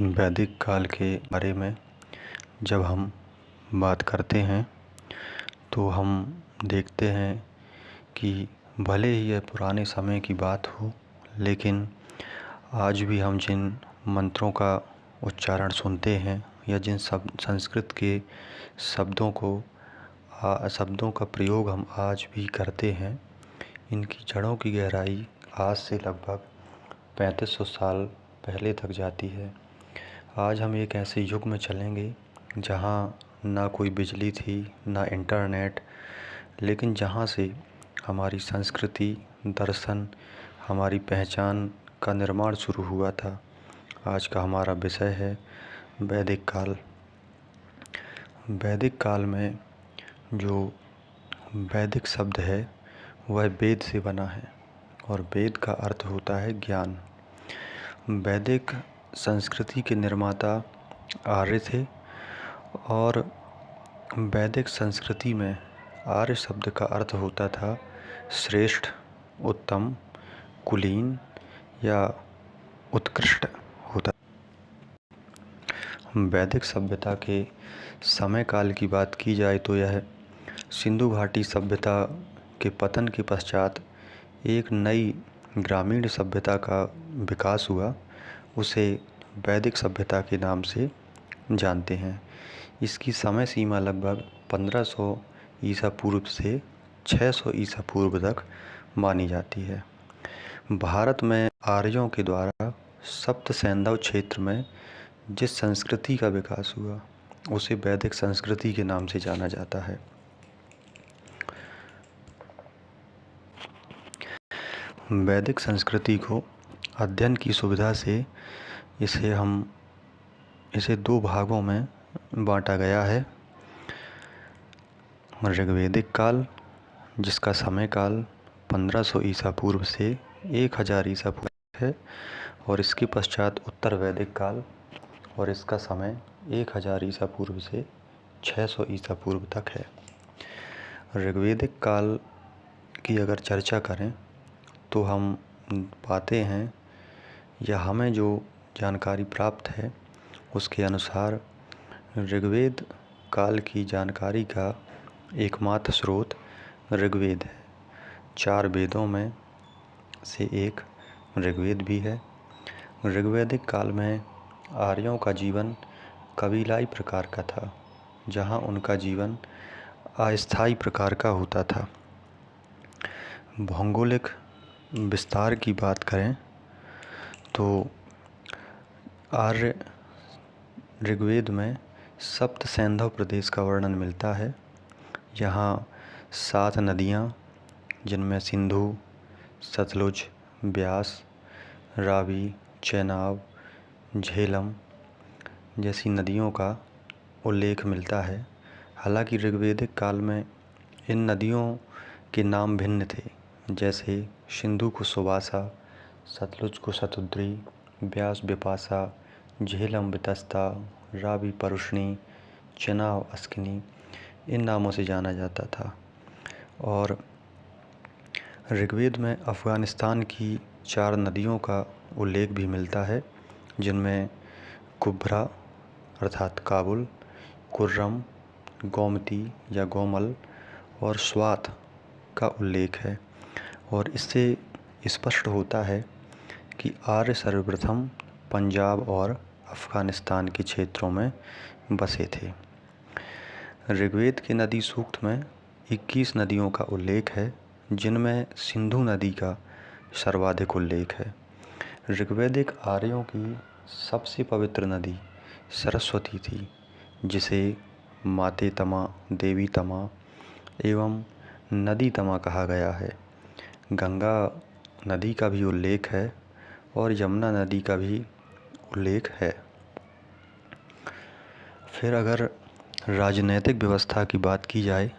वैदिक काल के बारे में जब हम बात करते हैं तो हम देखते हैं कि भले ही यह पुराने समय की बात हो, लेकिन आज भी हम जिन मंत्रों का उच्चारण सुनते हैं या जिन संस्कृत के शब्दों का प्रयोग हम आज भी करते हैं, इनकी जड़ों की गहराई आज से लगभग 3500 साल पहले तक जाती है। आज हम एक ऐसे युग में चलेंगे जहाँ ना कोई बिजली थी, ना इंटरनेट, लेकिन जहाँ से हमारी संस्कृति, दर्शन, हमारी पहचान का निर्माण शुरू हुआ था। आज का हमारा विषय है वैदिक काल। वैदिक काल में जो वैदिक शब्द है वह वेद से बना है और वेद का अर्थ होता है ज्ञान। वैदिक संस्कृति के निर्माता आर्य थे और वैदिक संस्कृति में आर्य शब्द का अर्थ होता था श्रेष्ठ, उत्तम, कुलीन या उत्कृष्ट होता। वैदिक सभ्यता के समय काल की बात की जाए तो यह सिंधु घाटी सभ्यता के पतन के पश्चात एक नई ग्रामीण सभ्यता का विकास हुआ, उसे वैदिक सभ्यता के नाम से जानते हैं। इसकी समय सीमा लगभग 1500 ईसा पूर्व से 600 ईसा पूर्व तक मानी जाती है। भारत में आर्यों के द्वारा सप्त सैंधव क्षेत्र में जिस संस्कृति का विकास हुआ उसे वैदिक संस्कृति के नाम से जाना जाता है। वैदिक संस्कृति को अध्ययन की सुविधा से इसे दो भागों में बांटा गया है। ऋग्वेदिक काल, जिसका समय काल 1500 ईसा पूर्व से 1000 ईसा पूर्व है, और इसके पश्चात उत्तर वैदिक काल और इसका समय 1000 ईसा पूर्व से 600 ईसा पूर्व तक है। ऋग्वेदिक काल की अगर चर्चा करें तो हम पाते हैं या हमें जो जानकारी प्राप्त है उसके अनुसार ऋग्वेद काल की जानकारी का एकमात्र स्रोत ऋग्वेद है। 4 वेदों में से एक ऋग्वेद भी है। ऋग्वेदिक काल में आर्यों का जीवन कबीलाई प्रकार का था, जहाँ उनका जीवन अस्थायी प्रकार का होता था। भौगोलिक विस्तार की बात करें तो आर्य ऋग्वेद में सप्त सैंधव प्रदेश का वर्णन मिलता है। यहाँ 7 नदियाँ, जिनमें सिंधु, सतलुज, ब्यास, रावी, चेनाब, झेलम जैसी नदियों का उल्लेख मिलता है। हालांकि ऋग्वेदिक काल में इन नदियों के नाम भिन्न थे, जैसे सिंधु को सुवासा, सतलुज को शतुद्री, ब्यास विपासा, झेलम वितस्ता, रावी परुष्णी, चेनाब अस्किनी, इन नामों से जाना जाता था। और ऋग्वेद में अफ़गानिस्तान की 4 नदियों का उल्लेख भी मिलता है, जिनमें कुब्रा अर्थात काबुल, कुर्रम, गोमती या गोमल और स्वात का उल्लेख है। और इससे स्पष्ट होता है कि आर्य सर्वप्रथम पंजाब और अफ़गानिस्तान के क्षेत्रों में बसे थे। ऋग्वेद के नदी सूक्त में 21 नदियों का उल्लेख है, जिनमें सिंधु नदी का सर्वाधिक उल्लेख है। ऋग्वेदिक आर्यों की सबसे पवित्र नदी सरस्वती थी, जिसे माते तमा, देवी तमा एवं नदी तमा कहा गया है। गंगा नदी का भी उल्लेख है और यमुना नदी का भी उल्लेख है। फिर अगर राजनैतिक व्यवस्था की बात की जाए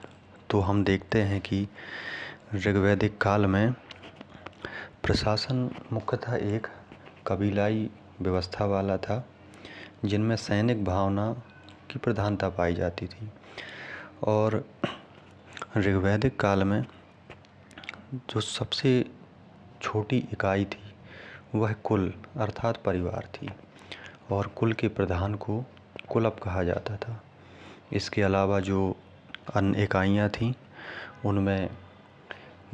तो हम देखते हैं कि ऋग्वेदिक काल में प्रशासन मुख्यतः एक कबीलाई व्यवस्था वाला था, जिनमें सैनिक भावना की प्रधानता पाई जाती थी। और ऋग्वेदिक काल में जो सबसे छोटी इकाई थी वह कुल अर्थात परिवार थी, और कुल के प्रधान को कुलप कहा जाता था। इसके अलावा जो अन्य इकाइयाँ थीं उनमें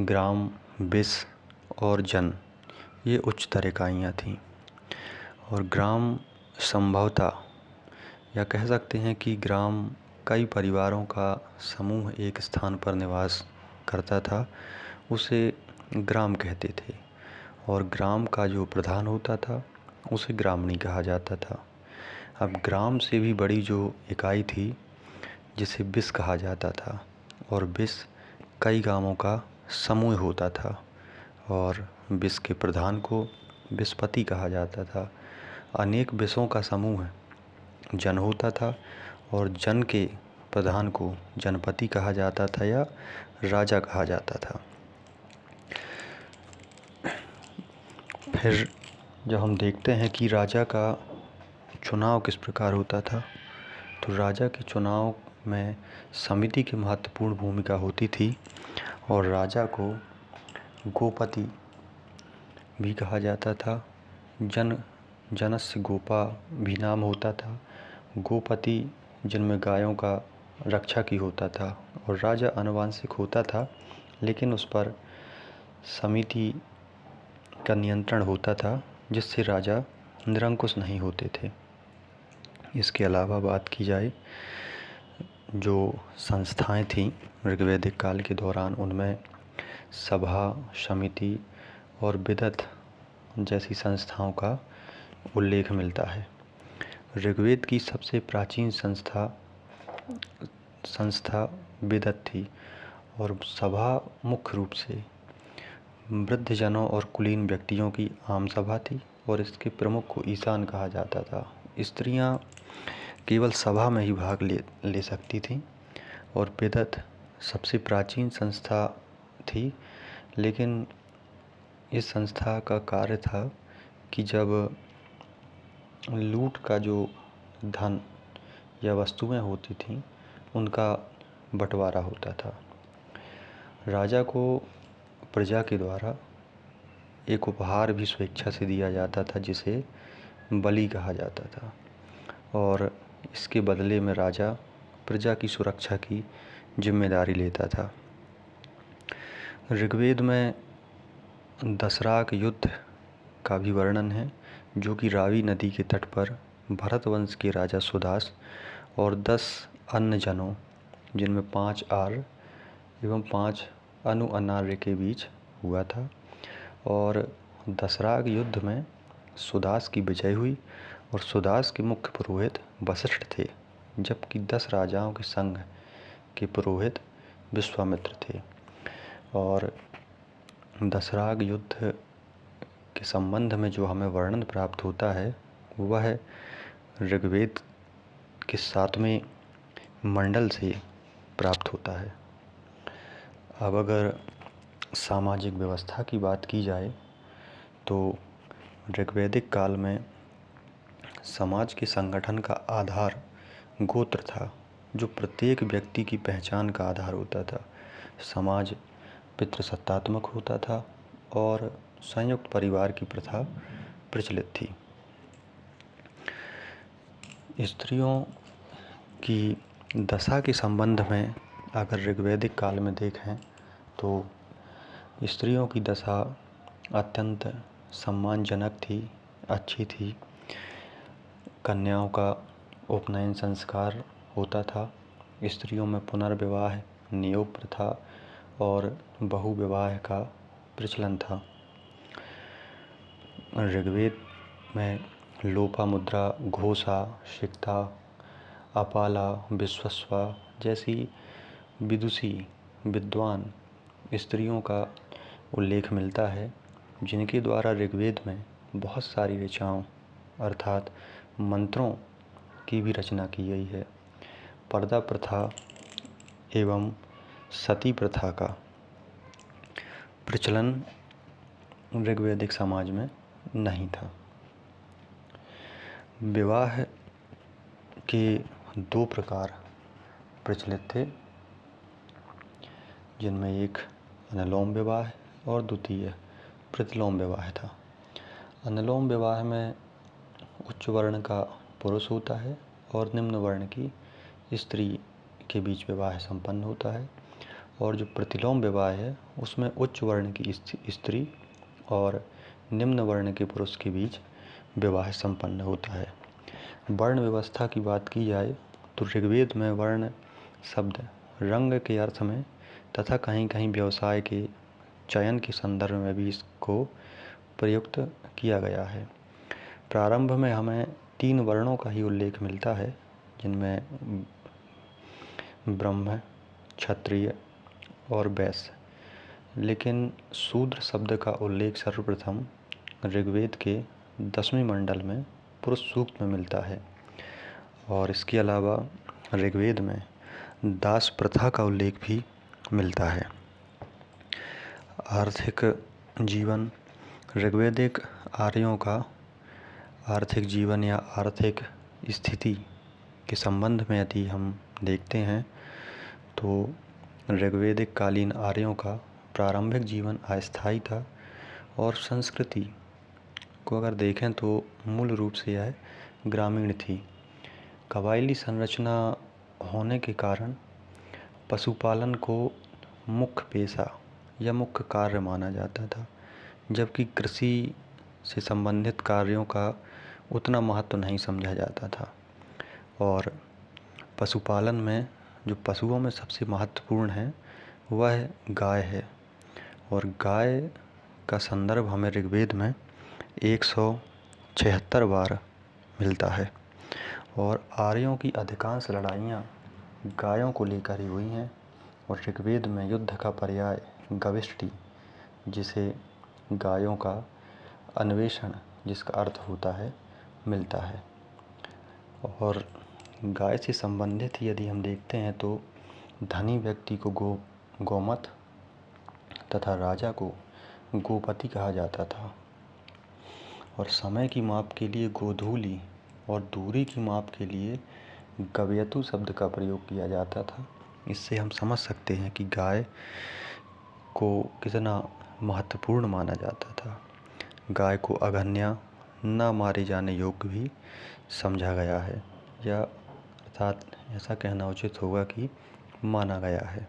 ग्राम, बिस और जन ये उच्चतर इकाइयाँ थीं। और ग्राम संभवतः या कह सकते हैं कि ग्राम कई परिवारों का समूह एक स्थान पर निवास करता था, उसे ग्राम कहते थे। और ग्राम का जो प्रधान होता था उसे ग्रामणी कहा जाता था। अब ग्राम से भी बड़ी जो इकाई थी जिसे बिस कहा जाता था, और बिस कई गांवों का समूह होता था, और बिस के प्रधान को बिसपति कहा जाता था। अनेक बिसों का समूह जन होता था, और जन के प्रधान को जनपति कहा जाता था या राजा कहा जाता था। फिर जब हम देखते हैं कि राजा का चुनाव किस प्रकार होता था, तो राजा के चुनाव में समिति की महत्वपूर्ण भूमिका होती थी, और राजा को गोपति भी कहा जाता था। जनस्य गोपा भी नाम होता था। गोपति जिनमें गायों का रक्षा की होता था, और राजा आनुवंशिक होता था, लेकिन उस पर समिति का नियंत्रण होता था, जिससे राजा निरंकुश नहीं होते थे। इसके अलावा बात की जाए जो संस्थाएं थीं ऋग्वैदिक काल के दौरान, उनमें सभा, समिति और विदत जैसी संस्थाओं का उल्लेख मिलता है। ऋग्वेद की सबसे प्राचीन संस्था विदत थी, और सभा मुख्य रूप से वृद्धजनों और कुलीन व्यक्तियों की आम सभा थी, और इसके प्रमुख को ईशान कहा जाता था। स्त्रियां केवल सभा में ही भाग ले सकती थीं, और विदत सबसे प्राचीन संस्था थी। लेकिन इस संस्था का कार्य था कि जब लूट का जो धन या वस्तुएं होती थीं उनका बंटवारा होता था। राजा को प्रजा के द्वारा एक उपहार भी स्वेच्छा से दिया जाता था, जिसे बलि कहा जाता था, और इसके बदले में राजा प्रजा की सुरक्षा की जिम्मेदारी लेता था। ऋग्वेद में दसराक युद्ध का भी वर्णन है, जो कि रावी नदी के तट पर भरत वंश के राजा सुदास और 10 अन्य जनों, जिनमें 5 आर्य एवं 5 अनार्य के बीच हुआ था। और दसराग युद्ध में सुदास की विजय हुई, और सुदास के मुख्य पुरोहित वशिष्ठ थे, जबकि 10 राजाओं के संघ के पुरोहित विश्वामित्र थे। और दसराग युद्ध के संबंध में जो हमें वर्णन प्राप्त होता है वह ऋग्वेद के 7वें मंडल से प्राप्त होता है। अब अगर सामाजिक व्यवस्था की बात की जाए तो ऋग्वैदिक काल में समाज के संगठन का आधार गोत्र था, जो प्रत्येक व्यक्ति की पहचान का आधार होता था। समाज पितृसत्तात्मक होता था, और संयुक्त परिवार की प्रथा प्रचलित थी। स्त्रियों की दशा के संबंध में अगर ऋग्वैदिक काल में देखें तो स्त्रियों की दशा अत्यंत सम्मानजनक थी, अच्छी थी। कन्याओं का उपनयन संस्कार होता था। स्त्रियों में पुनर्विवाह, नियोग प्रथा और बहुविवाह का प्रचलन था। ऋग्वेद में लोपामुद्रा, घोषा, शिक्ता, अपाला, विश्वस्वा जैसी विदुषी विद्वान स्त्रियों का उल्लेख मिलता है, जिनके द्वारा ऋग्वेद में बहुत सारी ऋचाओं अर्थात मंत्रों की भी रचना की गई है। पर्दा प्रथा एवं सती प्रथा का प्रचलन ऋग्वैदिक समाज में नहीं था। विवाह के 2 प्रकार प्रचलित थे, जिनमें एक अनुलोम विवाह और द्वितीय प्रतिलोम विवाह था। अनुलोम विवाह में उच्च वर्ण का पुरुष होता है और निम्न वर्ण की स्त्री के बीच विवाह संपन्न होता है। और जो प्रतिलोम विवाह है उसमें उच्च वर्ण की स्त्री और निम्न वर्ण के पुरुष के बीच विवाह संपन्न होता है। वर्ण व्यवस्था की बात की जाए तो ऋग्वेद में वर्ण शब्द रंग के अर्थ में तथा कहीं कहीं व्यवसाय के चयन के संदर्भ में भी इसको प्रयुक्त किया गया है। प्रारंभ में हमें 3 वर्णों का ही उल्लेख मिलता है, जिनमें ब्रह्म, क्षत्रिय और वैश्य, लेकिन शूद्र शब्द का उल्लेख सर्वप्रथम ऋग्वेद के 10वें मंडल में पुरुष सूक्त में मिलता है। और इसके अलावा ऋग्वेद में दास प्रथा का उल्लेख भी मिलता है। आर्थिक जीवन ऋग्वेदिक आर्यों का आर्थिक जीवन या आर्थिक स्थिति के संबंध में यदि हम देखते हैं तो ऋग्वेदिक कालीन आर्यों का प्रारंभिक जीवन अस्थायी था और संस्कृति को अगर देखें तो मूल रूप से यह ग्रामीण थी। कबायली संरचना होने के कारण पशुपालन को मुख्य पेशा या मुख्य कार्य माना जाता था, जबकि कृषि से संबंधित कार्यों का उतना महत्व नहीं समझा जाता था। और पशुपालन में जो पशुओं में सबसे महत्वपूर्ण है वह गाय है। और गाय का संदर्भ हमें ऋग्वेद में 176 बार मिलता है। और आर्यों की अधिकांश लड़ाइयाँ गायों को लेकर ही हुई हैं। और ऋग्वेद में युद्ध का पर्याय गविष्टि, जिसे गायों का अन्वेषण जिसका अर्थ होता है, मिलता है। और गाय से संबंधित यदि हम देखते हैं तो धनी व्यक्ति को गोमत तथा राजा को गोपति कहा जाता था। और समय की माप के लिए गोधूली और दूरी की माप के लिए गव्यतु शब्द का प्रयोग किया जाता था। इससे हम समझ सकते हैं कि गाय को कितना महत्वपूर्ण माना जाता था। गाय को अगन्या न मारे जाने योग्य भी समझा गया है, या अर्थात ऐसा कहना उचित होगा कि माना गया है।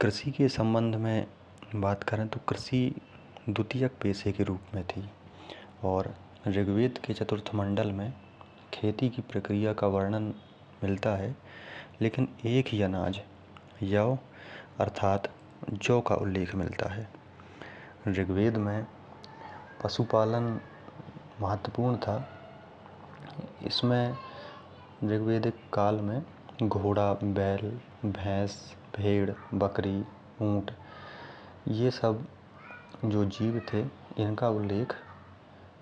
कृषि के संबंध में बात करें तो कृषि द्वितीयक पेशे के रूप में थी। और ऋग्वेद के 4th मंडल में खेती की प्रक्रिया का वर्णन मिलता है, लेकिन एक ही अनाज यव अर्थात जौ का उल्लेख मिलता है। ऋग्वेद में पशुपालन महत्वपूर्ण था। इसमें ऋग्वेदिक काल में घोड़ा, बैल, भैंस, भेड़, बकरी, ऊँट, ये सब जो जीव थे इनका उल्लेख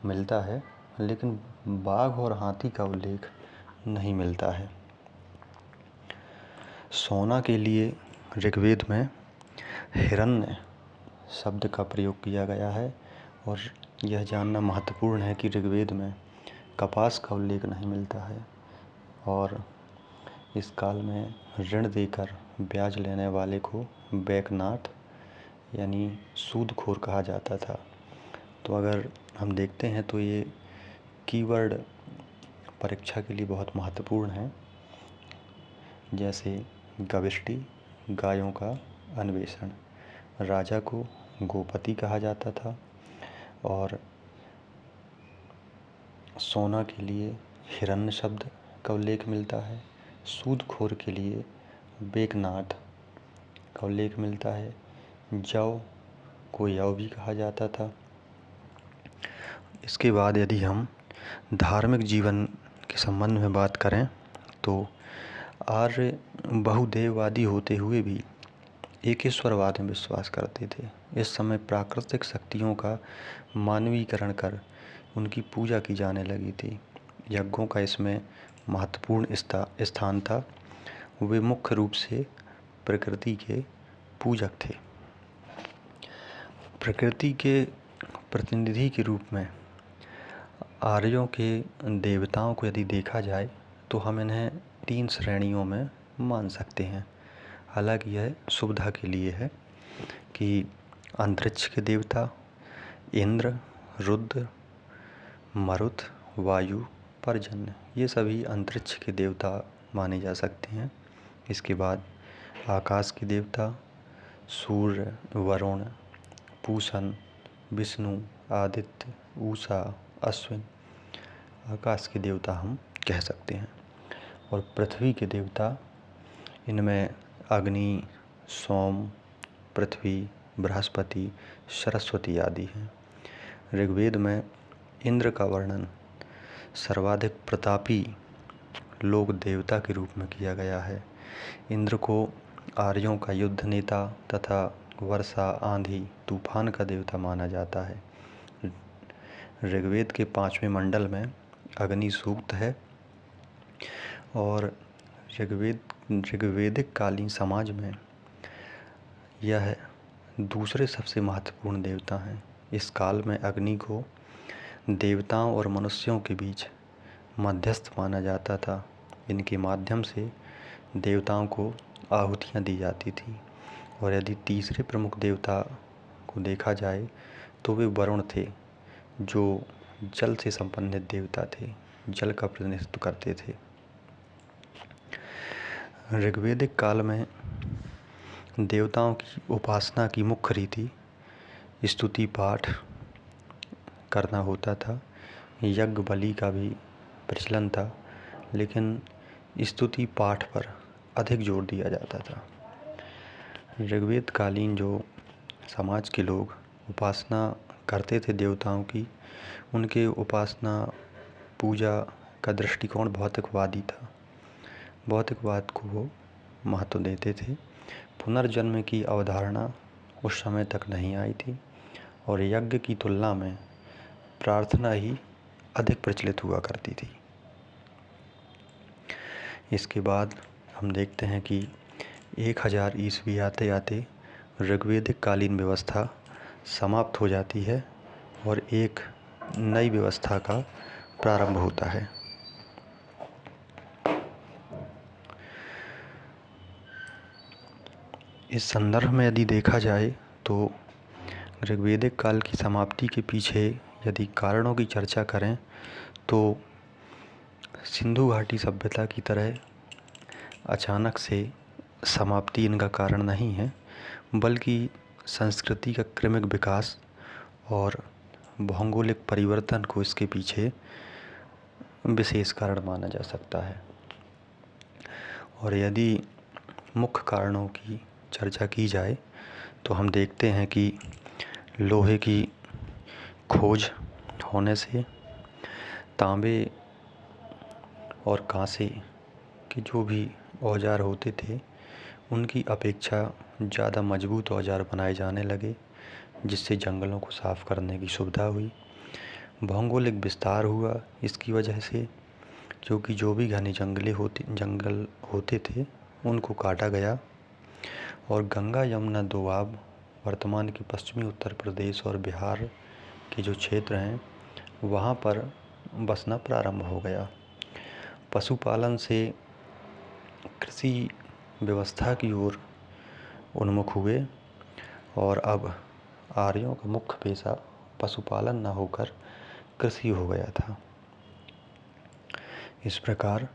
मिलता है, लेकिन बाघ और हाथी का उल्लेख नहीं मिलता है। सोना के लिए ऋग्वेद में हिरण्य शब्द का प्रयोग किया गया है। और यह जानना महत्वपूर्ण है कि ऋग्वेद में कपास का उल्लेख नहीं मिलता है। और इस काल में ऋण देकर ब्याज लेने वाले को बैकनाथ यानी सूदखोर कहा जाता था। तो अगर हम देखते हैं तो ये कीवर्ड परीक्षा के लिए बहुत महत्वपूर्ण है, जैसे गविष्टि गायों का अन्वेषण, राजा को गोपति कहा जाता था, और सोना के लिए हिरण्य शब्द का उल्लेख मिलता है, सूदखोर के लिए बेकनाथ का उल्लेख मिलता है, जौ को यव भी कहा जाता था। इसके बाद यदि हम धार्मिक जीवन के संबंध में बात करें तो आर्य बहुदेववादी होते हुए भी एकेश्वरवाद में विश्वास करते थे। इस समय प्राकृतिक शक्तियों का मानवीकरण कर उनकी पूजा की जाने लगी थी। यज्ञों का इसमें महत्वपूर्ण स्थान था। वे मुख्य रूप से प्रकृति के पूजक थे। प्रकृति के प्रतिनिधि के रूप में आर्यों के देवताओं को यदि देखा जाए तो हम इन्हें 3 श्रेणियों में मान सकते हैं। हालांकि यह सुविधा के लिए है कि अंतरिक्ष के देवता इंद्र, रुद्र मरुत, वायु, पर्जन्य, ये सभी अंतरिक्ष के देवता माने जा सकते हैं। इसके बाद आकाश के देवता सूर्य, वरुण, पूषण, विष्णु, आदित्य, उषा, अश्विन आकाश के देवता हम कह सकते हैं। और पृथ्वी के देवता, इनमें अग्नि, सोम, पृथ्वी, बृहस्पति, सरस्वती आदि हैं। ऋग्वेद में इंद्र का वर्णन सर्वाधिक प्रतापी लोक देवता के रूप में किया गया है। इंद्र को आर्यों का युद्ध नेता तथा वर्षा, आंधी, तूफान का देवता माना जाता है। ऋग्वेद के 5वें मंडल में अग्नि सूक्त है और ऋग्वेदिक कालीन समाज में यह दूसरे सबसे महत्वपूर्ण देवता हैं। इस काल में अग्नि को देवताओं और मनुष्यों के बीच मध्यस्थ माना जाता था। इनके माध्यम से देवताओं को आहुतियाँ दी जाती थी। और यदि तीसरे प्रमुख देवता को देखा जाए तो वे वरुण थे, जो जल से संबंधित देवता थे, जल का प्रतिनिधित्व करते थे। ऋग्वेदिक काल में देवताओं की उपासना की मुख्य रीति स्तुति पाठ करना होता था। यज्ञ बलि का भी प्रचलन था, लेकिन स्तुति पाठ पर अधिक जोर दिया जाता था। ऋग्वेद कालीन जो समाज के लोग उपासना करते थे देवताओं की, उनके उपासना पूजा का दृष्टिकोण भौतिकवादी था। भौतिकवाद को वो महत्व देते थे। पुनर्जन्म की अवधारणा उस समय तक नहीं आई थी और यज्ञ की तुलना में प्रार्थना ही अधिक प्रचलित हुआ करती थी। इसके बाद हम देखते हैं कि 1000 ईस्वी आते आते ऋग्वेदिक कालीन व्यवस्था समाप्त हो जाती है और एक नई व्यवस्था का प्रारंभ होता है। इस संदर्भ में यदि देखा जाए तो ऋग्वेदिक काल की समाप्ति के पीछे यदि कारणों की चर्चा करें तो सिंधु घाटी सभ्यता की तरह अचानक से समाप्ति इनका कारण नहीं है, बल्कि संस्कृति का क्रमिक विकास और भौगोलिक परिवर्तन को इसके पीछे विशेष कारण माना जा सकता है। और यदि मुख्य कारणों की चर्चा की जाए तो हम देखते हैं कि लोहे की खोज होने से तांबे और कांसे के जो भी औजार होते थे उनकी अपेक्षा ज़्यादा मजबूत औजार बनाए जाने लगे, जिससे जंगलों को साफ़ करने की सुविधा हुई। भौगोलिक विस्तार हुआ इसकी वजह से, क्योंकि जो भी घने जंगल होते थे उनको काटा गया और गंगा, यमुना, दोआब वर्तमान के पश्चिमी उत्तर प्रदेश और बिहार के जो क्षेत्र हैं वहाँ पर बसना प्रारंभ हो गया। पशुपालन से कृषि व्यवस्था की ओर उन्मुख हुए और अब आर्यों का मुख्य पेशा पशुपालन न होकर कृषि हो गया था। इस प्रकार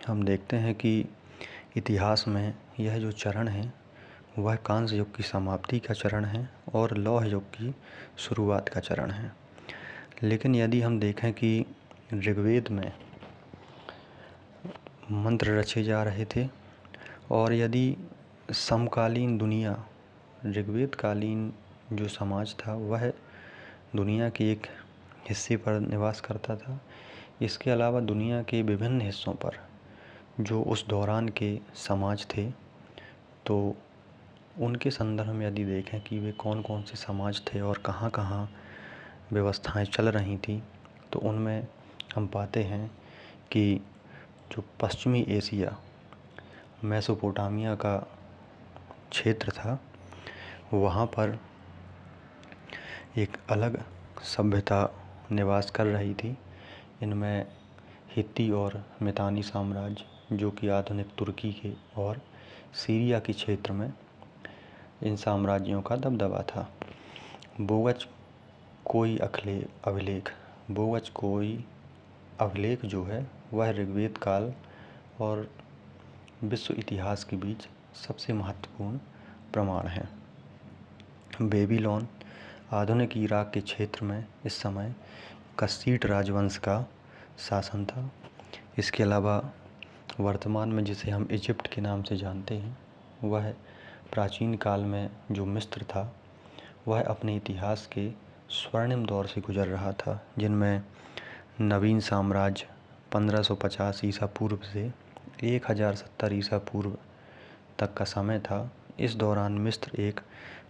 हम देखते हैं कि इतिहास में यह जो चरण है वह कांस्य युग की समाप्ति का चरण है और लौह युग की शुरुआत का चरण है। लेकिन यदि हम देखें कि ऋग्वेद में मंत्र रचे जा रहे थे और यदि समकालीन दुनिया, ऋग्वेद कालीन जो समाज था वह दुनिया के एक हिस्से पर निवास करता था, इसके अलावा दुनिया के विभिन्न हिस्सों पर जो उस दौरान के समाज थे, तो उनके संदर्भ में यदि देखें कि वे कौन कौन से समाज थे और कहाँ कहाँ व्यवस्थाएं चल रही थी, तो उनमें हम पाते हैं कि जो पश्चिमी एशिया, मेसोपोटामिया का क्षेत्र था, वहाँ पर एक अलग सभ्यता निवास कर रही थी। इनमें हित्ती और मितानी साम्राज्य, जो कि आधुनिक तुर्की के और सीरिया के क्षेत्र में इन साम्राज्यों का दबदबा था। बोगज कोई अभिलेख बोवच कोई अभिलेख जो है वह ऋग्वेद काल और विश्व इतिहास के बीच सबसे महत्वपूर्ण प्रमाण है। बेबीलोन आधुनिक इराक के क्षेत्र में इस समय कस्सीट राजवंश का शासन था। इसके अलावा वर्तमान में जिसे हम इजिप्ट के नाम से जानते हैं, वह प्राचीन काल में जो मिस्र था वह अपने इतिहास के स्वर्णिम दौर से गुजर रहा था, जिनमें नवीन साम्राज्य 1550 ईसा पूर्व से 1070 ईसा पूर्व तक का समय था। इस दौरान मिस्र एक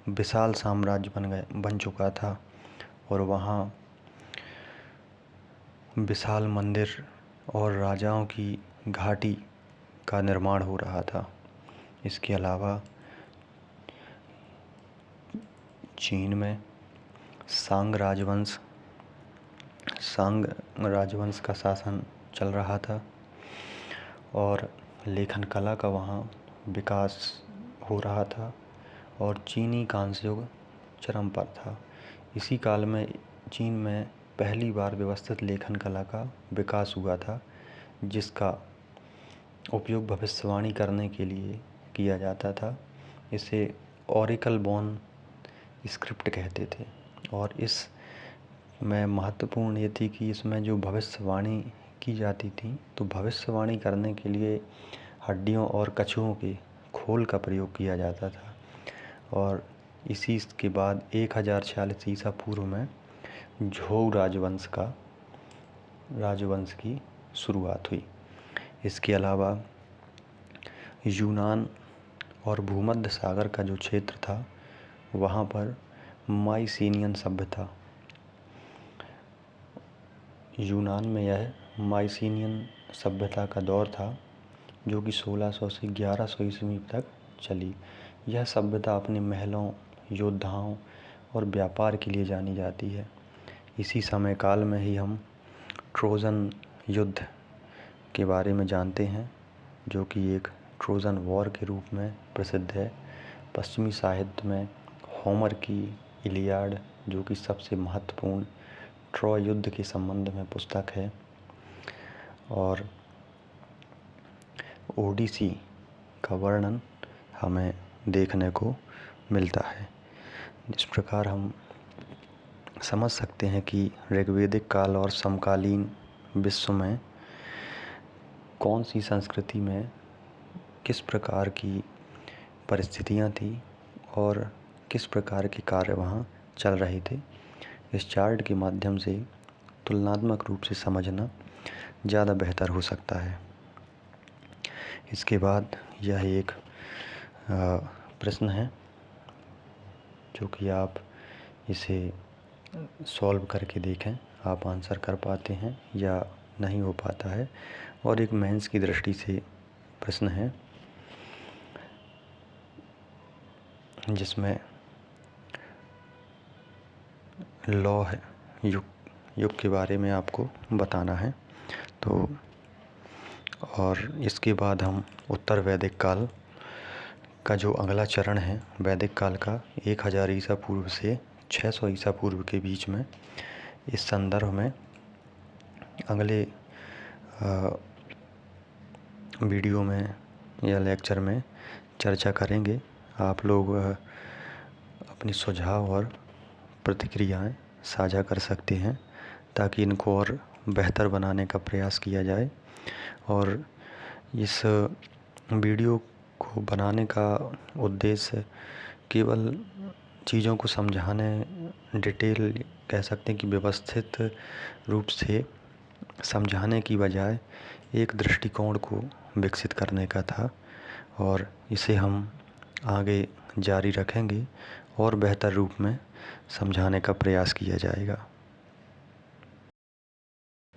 विशाल साम्राज्य बन चुका था और वहाँ विशाल मंदिर और राजाओं की घाटी का निर्माण हो रहा था। इसके अलावा चीन में सांग राजवंश का शासन चल रहा था और लेखन कला का वहाँ विकास हो रहा था और चीनी कांस्य युग चरम पर था। इसी काल में चीन में पहली बार व्यवस्थित लेखन कला का विकास हुआ था, जिसका उपयोग भविष्यवाणी करने के लिए किया जाता था। इसे ऑरिकल बोन स्क्रिप्ट कहते थे और इस में महत्वपूर्ण ये थी कि इसमें जो भविष्यवाणी की जाती थी, तो भविष्यवाणी करने के लिए हड्डियों और कछुओं के खोल का प्रयोग किया जाता था। और इसी के बाद 1046 ईसा पूर्व में झोउ राजवंश की शुरुआत हुई। इसके अलावा यूनान और भूमध्य सागर का जो क्षेत्र था, वहाँ पर माइसीनियन सभ्यता, यूनान में यह माइसीनियन सभ्यता का दौर था, जो कि 1600 से 1100 ईस्वी तक चली। यह सभ्यता अपने महलों, योद्धाओं और व्यापार के लिए जानी जाती है। इसी समय काल में ही हम ट्रोजन युद्ध के बारे में जानते हैं, जो कि एक ट्रोजन वॉर के रूप में प्रसिद्ध है। पश्चिमी साहित्य में होमर की इलियाड, जो कि सबसे महत्वपूर्ण ट्रॉय युद्ध के संबंध में पुस्तक है, और ओडिसी का वर्णन हमें देखने को मिलता है। इस प्रकार हम समझ सकते हैं कि ऋग्वेदिक काल और समकालीन विश्व में कौन सी संस्कृति में किस प्रकार की परिस्थितियाँ थी और किस प्रकार के कार्य वहाँ चल रहे थे। इस चार्ट के माध्यम से तुलनात्मक रूप से समझना ज़्यादा बेहतर हो सकता है। इसके बाद यह एक प्रश्न है, जो कि आप इसे सॉल्व करके देखें, आप आंसर कर पाते हैं या नहीं हो पाता है। और एक मेंस की दृष्टि से प्रश्न है, जिसमें लौह युग के बारे में आपको बताना है। तो और इसके बाद हम उत्तर वैदिक काल का जो अगला चरण है, वैदिक काल का 1000 ईसा पूर्व से 600 ईसा पूर्व के बीच में, इस संदर्भ में अगले वीडियो में या लेक्चर में चर्चा करेंगे। आप लोग अपनी सुझाव और प्रतिक्रियाएं साझा कर सकते हैं, ताकि इनको और बेहतर बनाने का प्रयास किया जाए। और इस वीडियो को बनाने का उद्देश्य केवल चीज़ों को समझाने, डिटेल कह सकते हैं कि व्यवस्थित रूप से समझाने की बजाय एक दृष्टिकोण को विकसित करने का था, और इसे हम आगे जारी रखेंगे और बेहतर रूप में समझाने का प्रयास किया जाएगा।